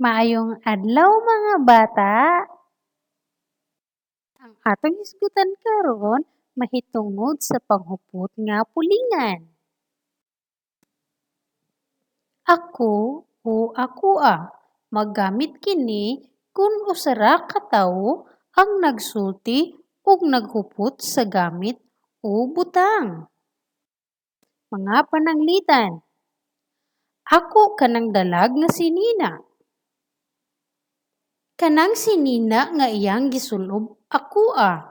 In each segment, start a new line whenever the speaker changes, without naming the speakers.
Maayong adlaw mga bata. Ang atong hisgutan karon mahitungod sa panghupot nga pulingan. Ako o akoa maggamit kini kung usara ka tawo ang nagsulti ug naghupot sa gamit o butang. Mga pananglitan. Ako kanang dalag nga si Nina. Kanang si Nina nga iyang gisulob akoa.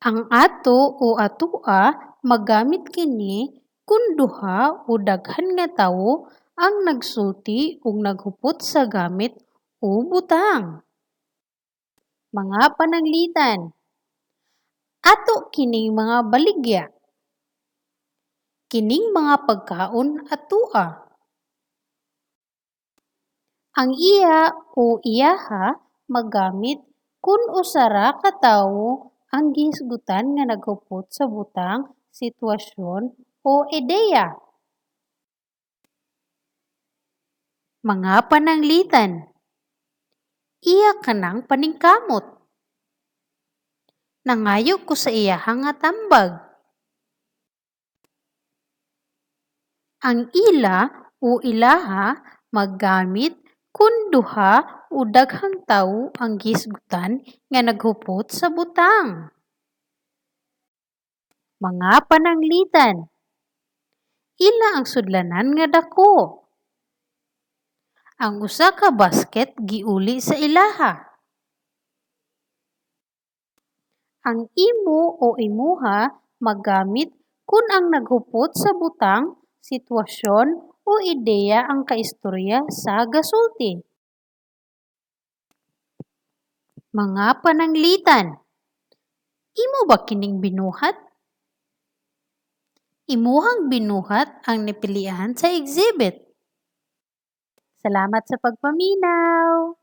Ang ato o atoa magamit kini kung duha o daghan nga tawo ang nagsulti ug naghupot sa gamit o butang. Mga pananglitan. Ato kining mga baligya. Kining mga pagkaon atoa. Ang iya o iyaha magamit kung usara ka tawo ang gihisgutan nga naghupot sa butang, sitwasyon o ideya. Mga pananglitan. Iya kanang paningkamot. Nangayo ko sa iyaha nga tambag. Ang ila o ilaha maggamit kung duha o daghang tawo ang gihisgutan nga naghupot sa butang. Mga pananglitan. Ila ang sudlanan nga dako. Ang usa ka basket giuli sa ilaha. Ang imo o imuha magamit kung ang naghupot sa butang, sitwasyon o ideya ang kaistorya sa gasulti. Mga pananglitan. Imo ba kining binuhat? Imuhang binuhat ang napilian sa exhibit. Salamat sa pagpaminaw!